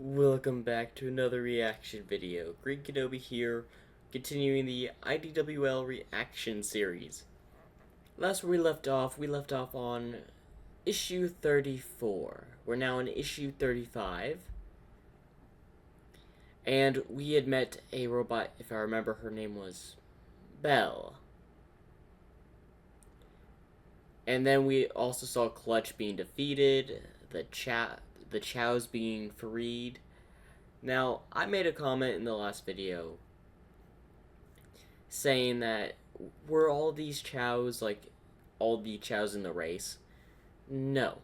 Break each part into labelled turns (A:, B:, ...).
A: Welcome back to another reaction video. Green Kenobi here, continuing the IDWL reaction series. Last where we left off on issue 34. We're now in issue 35. And we had met a robot, if I remember her name was Belle. And then we also saw Clutch being defeated, the Chows being freed. Now, I made a comment in the last video saying that were all these Chows like all the Chows in the race? No.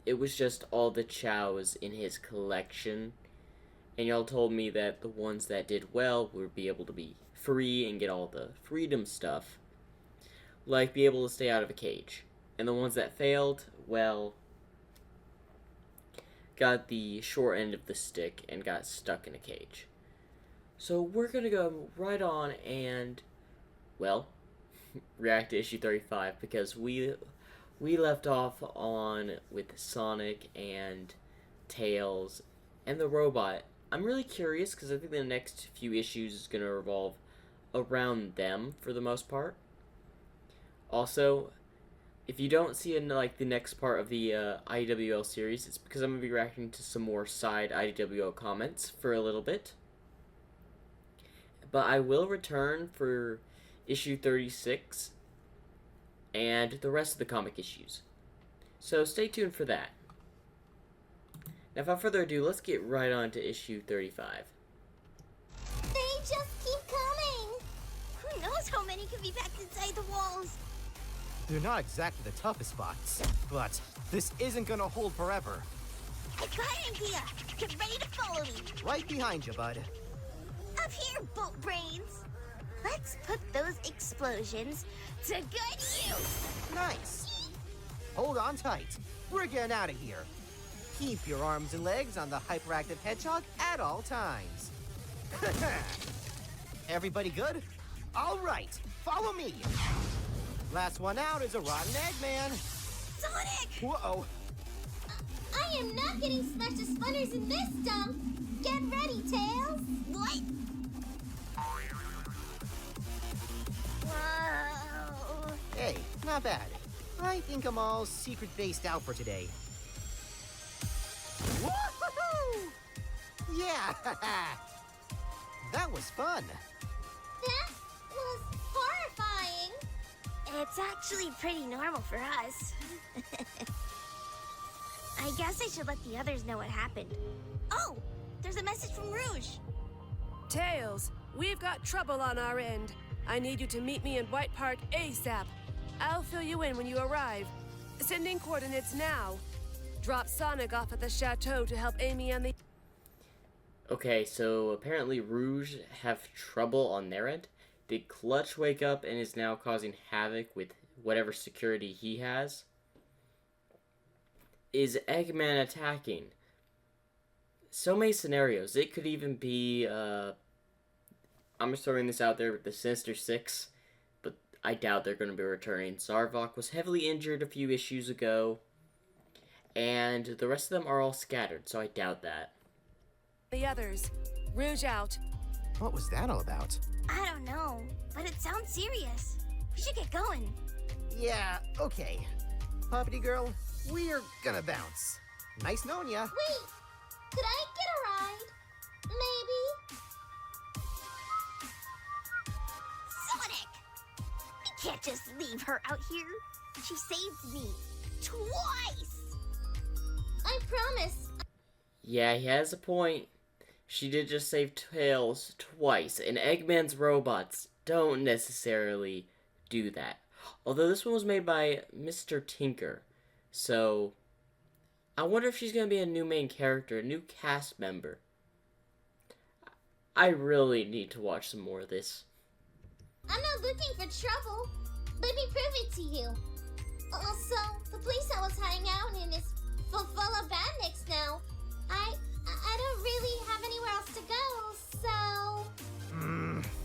A: It was just all the Chows in his collection. And y'all told me that the ones that did well would be able to be free and get all the freedom stuff. Like be able to stay out of a cage. And the ones that failed, well, got the short end of the stick and got stuck in a cage. So we're gonna go right on and, well, react to issue 35 because we left off on with Sonic and Tails and the robot. I'm really curious because I think the next few issues is gonna revolve around them for the most part. Also, if you don't see in like the next part of the IWL series, it's because I'm going to be reacting to some more side IWL comments for a little bit. But I will return for issue 36 and the rest of the comic issues. So stay tuned for that. Now without further ado, let's get right on to issue 35.
B: They just keep coming! Who knows how many can be packed inside the walls?
C: They're not exactly the toughest spots, but this isn't gonna hold forever.
B: I got an idea! Get ready to follow me!
C: Right behind you, bud.
B: Up here, boat brains! Let's put those explosions to good use!
C: Nice. Hold on tight. We're getting out of here. Keep your arms and legs on the hyperactive Hedgehog at all times. Everybody good? All right, follow me. Last one out is a rotten egg, man.
B: Sonic!
C: Whoa.
B: I am not getting smashed to splinters in this dump! Get ready, Tails! What? Whoa.
C: Hey, not bad. I think I'm all secret based out for today. Woohoo! Yeah! That was fun.
B: That was horrifying! It's actually pretty normal for us. I guess I should let the others know what happened. Oh! There's a message from Rouge!
D: Tails, we've got trouble on our end. I need you to meet me in White Park ASAP. I'll fill you in when you arrive. Sending coordinates now. Drop Sonic off at the chateau to help Amy and the...
A: Okay, so apparently Rouge have trouble on their end. Did Clutch wake up and is now causing havoc with whatever security he has? Is Eggman attacking? So many scenarios. It could even be, I'm just throwing this out there with the Sinister Six, but I doubt they're going to be returning. Zarvok was heavily injured a few issues ago, and the rest of them are all scattered, so I doubt that.
D: The others. Rouge out.
C: What was that all about?
B: I don't know, but it sounds serious. We should get going.
C: Yeah, okay. Puppety girl, we're gonna bounce. Nice knowing ya.
B: Wait! Could I get a ride? Maybe? Sonic! We can't just leave her out here. She saved me. Twice! I promise.
A: Yeah, he has a point. She did just save Tails twice, and Eggman's robots don't necessarily do that. Although this one was made by Mr. Tinker, so I wonder if she's going to be a new main character, a new cast member. I really need to watch some more of this.
B: I'm not looking for trouble. Let me prove it to you. Also, the place I was hiding out in is full of bandits now. I don't really have anywhere else to go, so...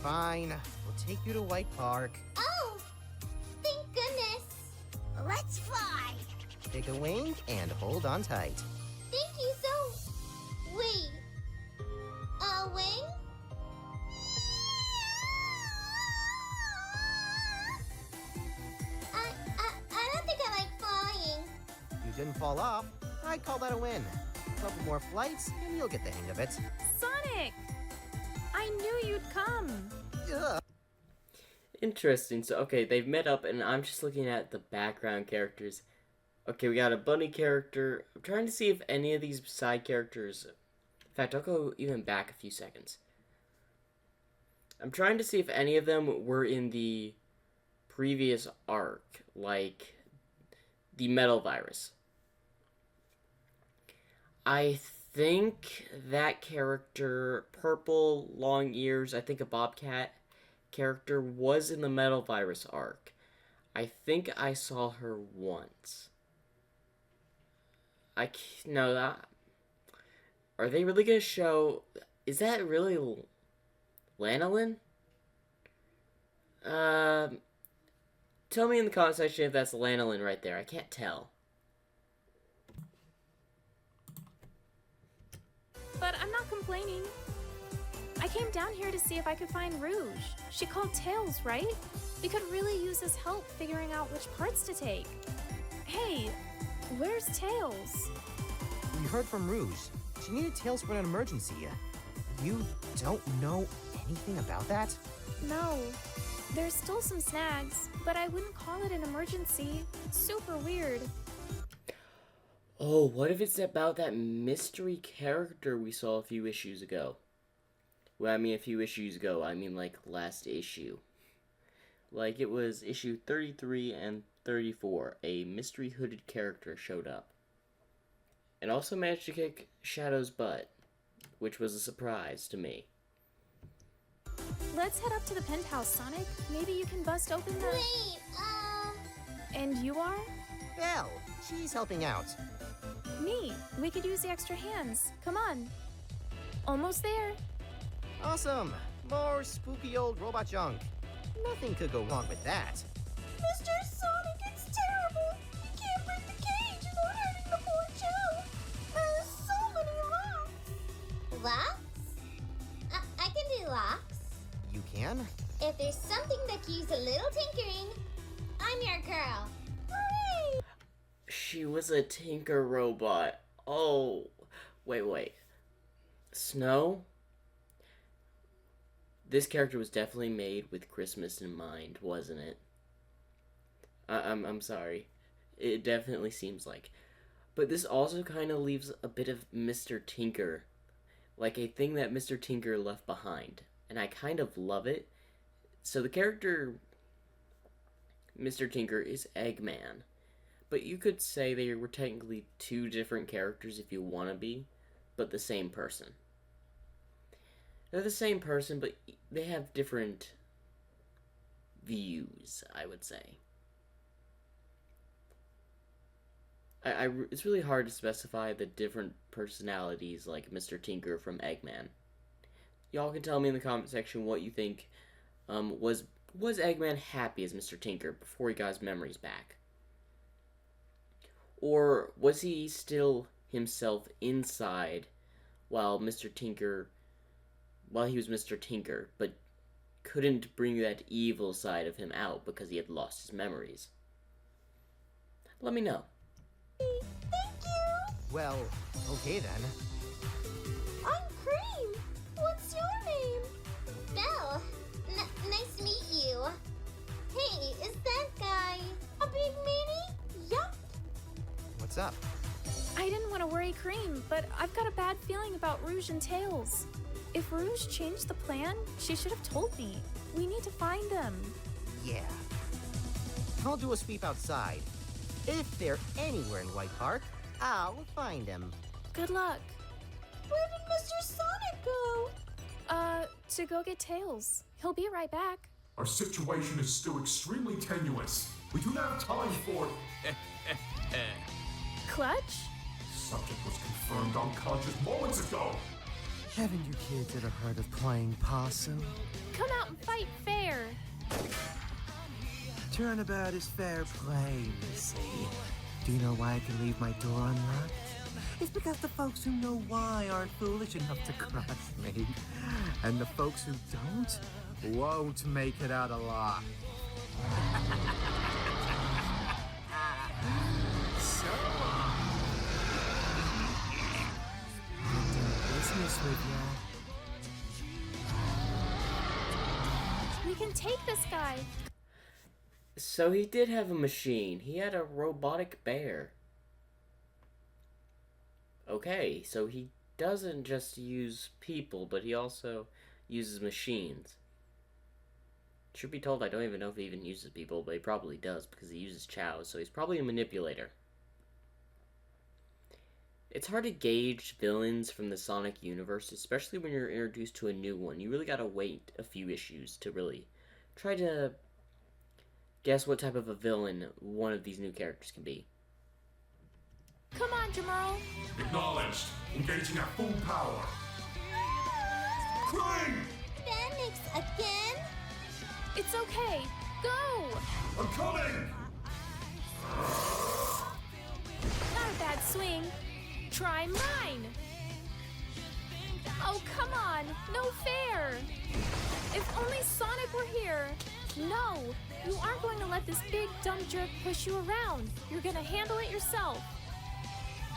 C: Fine. We'll take you to White Park.
B: Oh! Thank goodness. Let's fly.
C: Take a wing and hold on tight.
B: Thank you so... Wait,
C: didn't fall off, I'd call that a win. A couple more flights, and you'll get the hang of it.
E: Sonic! I knew you'd come.
C: Ugh.
A: Interesting. So, okay, they've met up, and I'm just looking at the background characters. Okay, we got a bunny character. I'm trying to see if any of these side characters... In fact, I'll go even back a few seconds. I'm trying to see if any of them were in the previous arc, like the Metal Virus. I think that character, Purple, Long Ears, I think a Bobcat character, was in the Metal Virus arc. I think I saw her once. No, are they really gonna show? Is that really Lanolin? Tell me in the comment section if that's Lanolin right there. I can't tell.
E: But I'm not complaining. I came down here to see if I could find Rouge. She called Tails, right? We could really use his help figuring out which parts to take. Hey, where's Tails?
C: We heard from Rouge. She needed Tails for an emergency. You don't know anything about that?
E: No. There's still some snags, but I wouldn't call it an emergency. It's super weird.
A: Oh, what if it's about that mystery character we saw a few issues ago? Well, I mean a few issues ago, I mean like last issue. Like it was issue 33 and 34, a mystery hooded character showed up. And also managed to kick Shadow's butt, which was a surprise to me.
E: Let's head up to the penthouse, Sonic. Maybe you can bust open the...
B: Wait,
E: And you are?
C: Belle, she's helping out.
E: Me. We could use the extra hands. Come on. Almost there.
C: Awesome. More spooky old robot junk. Nothing could go wrong with that.
B: Mr. Sonic, it's terrible. You can't break the cage without hurting the poor Joe. There's so many locks. Locks? I can do locks.
C: You can?
B: If there's something that keeps a little tinkering, I'm your girl. Hooray!
A: She was a tinker robot. Oh, wait. Snow? This character was definitely made with Christmas in mind, wasn't it? I'm sorry. It definitely seems like. But this also kind of leaves a bit of Mr. Tinker. Like a thing that Mr. Tinker left behind. And I kind of love it. So the character Mr. Tinker is Eggman. But you could say they were technically two different characters if you want to be. But the same person. They're the same person, but they have different views, I would say. It's really hard to specify the different personalities like Mr. Tinker from Eggman. Y'all can tell me in the comment section what you think. Was Eggman happy as Mr. Tinker before he got his memories back? Or was he still himself inside while he was Mr. Tinker, but couldn't bring that evil side of him out because he had lost his memories? Let me know.
B: Thank you.
C: Well, okay then.
B: I'm Cream. What's your name? Belle. Nice to meet you. Hey, is that guy a big meanie? Yup.
C: What's up?
E: I didn't want to worry Cream, but I've got a bad feeling about Rouge and Tails. If Rouge changed the plan, she should have told me. We need to find them.
C: Yeah. I'll do a sweep outside. If they're anywhere in White Park, I'll find them.
E: Good luck.
B: Where did Mr. Sonic go?
E: To go get Tails. He'll be right back.
F: Our situation is still extremely tenuous. We do not have time for...
E: Clutch?
F: Subject was confirmed unconscious moments ago.
C: Haven't you kids ever heard of playing possum?
E: Come out and fight fair.
C: Turnabout is fair play, Missy. Do you know why I can leave my door unlocked? It's because the folks who know why aren't foolish enough to cross me. And the folks who don't won't make it out alive. So, nice with ya.
E: We can take this guy.
A: So he did have a machine. He had a robotic bear. Okay, so he doesn't just use people, but he also uses machines. Should be told I don't even know if he even uses people, but he probably does because he uses chows, so he's probably a manipulator. It's hard to gauge villains from the Sonic universe, especially when you're introduced to a new one. You really gotta wait a few issues to really try to guess what type of a villain one of these new characters can be.
E: Come on, Jamal.
F: Acknowledged. Engaging at full power. Crane!
B: Bandix again?
E: It's okay. Go!
F: I'm coming!
E: Not a bad swing. Try mine. Oh, come on. No fair. If only Sonic were here. No, you aren't going to let this big dumb jerk push you around. You're going to handle it yourself.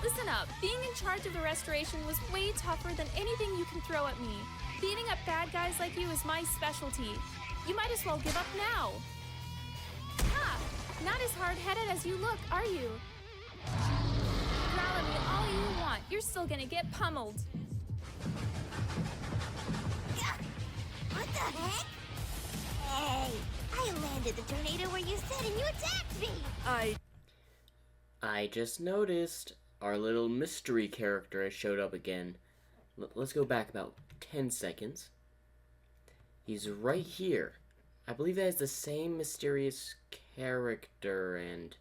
E: Listen up. Being in charge of the restoration was way tougher than anything you can throw at me. Beating up bad guys like you is my specialty. You might as well give up now. Ha! Not as hard-headed as you look, are you? Growl at me all you want. You're still gonna get pummeled.
B: What the heck? Hey, I landed the tornado where you said and you attacked me!
A: I just noticed our little mystery character has showed up again. Let's go back about 10 seconds. He's right here. I believe that is the same mysterious character, and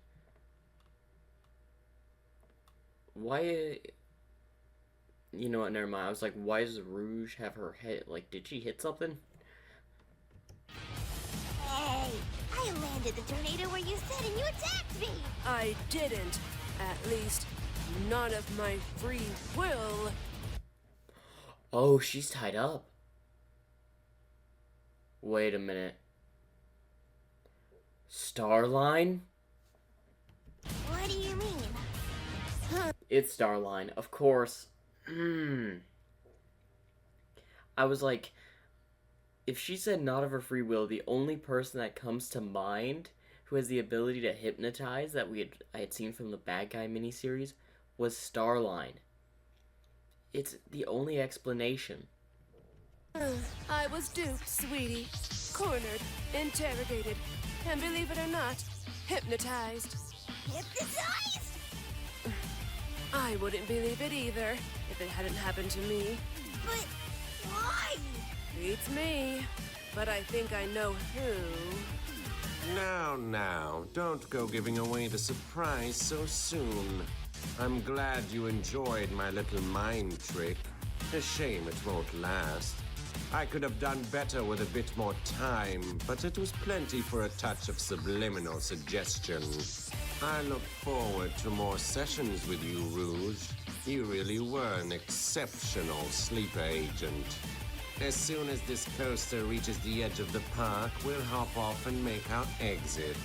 A: why, you know what, never mind. I was like, why does Rouge have her head, like, did she hit something?
B: Hey, I landed the tornado where you said and you attacked me!
D: I didn't. At least, not of my free will.
A: Oh, she's tied up. Wait a minute. Starline?
B: What do you mean?
A: It's Starline, of course. I was like, if she said not of her free will, the only person that comes to mind who has the ability to hypnotize that I had seen from the Bad Guy miniseries was Starline. It's the only explanation.
D: I was duped, sweetie. Cornered, interrogated, and believe it or not, hypnotized.
B: Hypnotized?
D: I wouldn't believe it either if it hadn't happened to me.
B: But why?
D: Beats me, but I think I know who.
G: Now, don't go giving away the surprise so soon. I'm glad you enjoyed my little mind trick. A shame it won't last. I could have done better with a bit more time, but it was plenty for a touch of subliminal suggestion. I look forward to more sessions with you, Rouge. You really were an exceptional sleeper agent. As soon as this coaster reaches the edge of the park, we'll hop off and make our exit.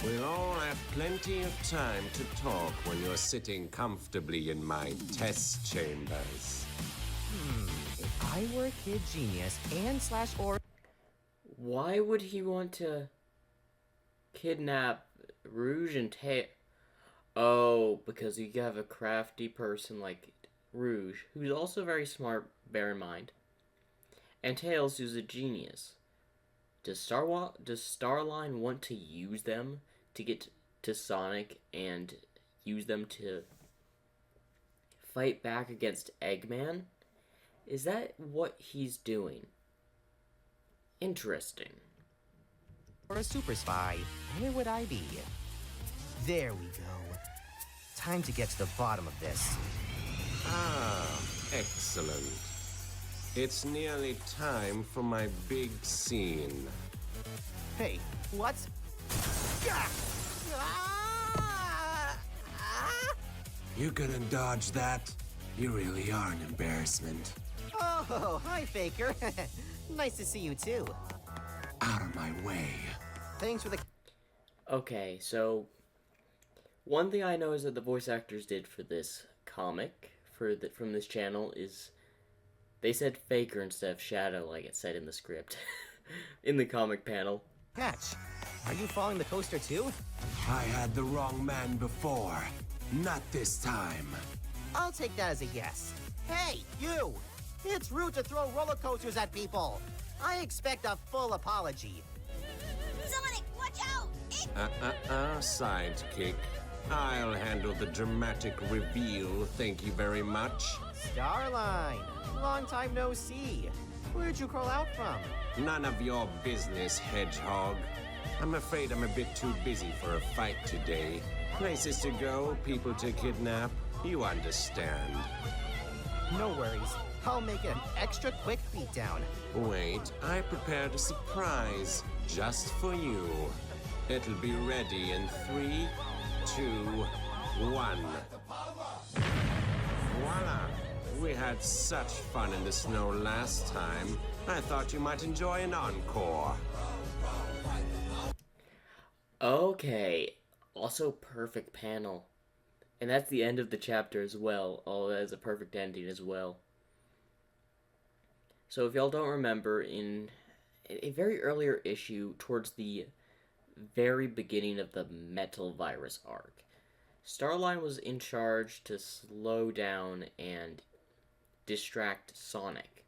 G: We'll all have plenty of time to talk when you're sitting comfortably in my test chambers.
H: If I were a kid genius and /or...
A: Why would he want to kidnap Rouge and Tail? Oh, because you have a crafty person like Rouge, who's also very smart, bear in mind. And Tails, who's a genius. Does Starline want to use them to get to Sonic and use them to fight back against Eggman? Is that what he's doing? Interesting.
H: or a super spy, where would I be? There we go. Time to get to the bottom of this.
G: Ah, excellent. It's nearly time for my big scene.
H: Hey, what?
G: You gonna dodge that? You really are an embarrassment.
H: Oh, hi, Faker. Nice to see you, too.
G: Out of my way.
H: Thanks for the...
A: Okay, so one thing I know is that the voice actors did for this comic, from this channel, is They said Faker instead of Shadow like it said in the script. In the comic panel.
H: Catch, are you following the coaster too?
G: I had the wrong man before. Not this time.
H: I'll take that as a yes. Hey, you! It's rude to throw roller coasters at people. I expect a full apology.
B: Sonic, watch out!
G: Sidekick. I'll handle the dramatic reveal, thank you very much.
H: Starline, long time no see. Where'd you crawl out from?
G: None of your business, Hedgehog. I'm afraid I'm a bit too busy for a fight today. Places to go, people to kidnap. You understand.
H: No worries. I'll make it an extra quick beatdown.
G: Wait, I prepared a surprise just for you. It'll be ready in 3, 2, 1. Voila! We had such fun in the snow last time. I thought you might enjoy an encore.
A: Okay. Also perfect panel. And that's the end of the chapter as well. Oh, that is a perfect ending as well. So if y'all don't remember, in a very earlier issue, towards the very beginning of the Metal Virus arc, Starline was in charge to slow down and distract Sonic.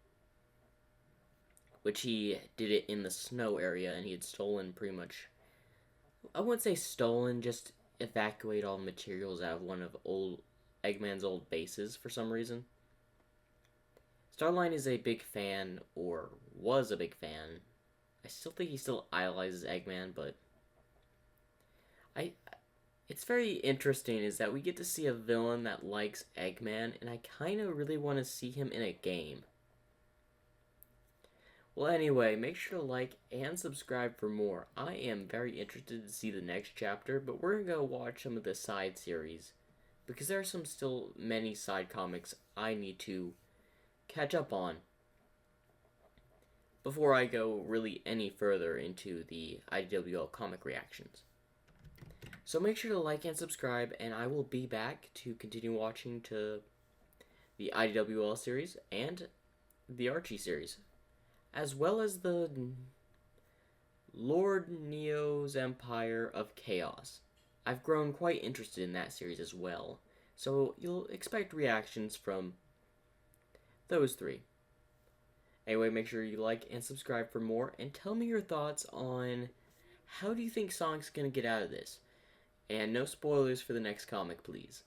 A: Which he did it in the snow area, and he had stolen pretty much... I wouldn't say stolen, just evacuate all the materials out of one of Eggman's old bases for some reason. Starline is a big fan, or was a big fan. I still think he still idolizes Eggman, but it's very interesting is that we get to see a villain that likes Eggman, and I kind of really want to see him in a game. Well, anyway, make sure to like and subscribe for more. I am very interested to see the next chapter, but we're going to go watch some of the side series, because there are still many side comics I need to catch up on before I go really any further into the IDWL comic reactions. So make sure to like and subscribe, and I will be back to continue watching to the IDWL series and the Archie series, as well as the Lord Neo's Empire of Chaos. I've grown quite interested in that series as well, so you'll expect reactions from those three. Anyway, make sure you like and subscribe for more, and tell me your thoughts on how do you think Sonic's gonna get out of this. And no spoilers for the next comic, please.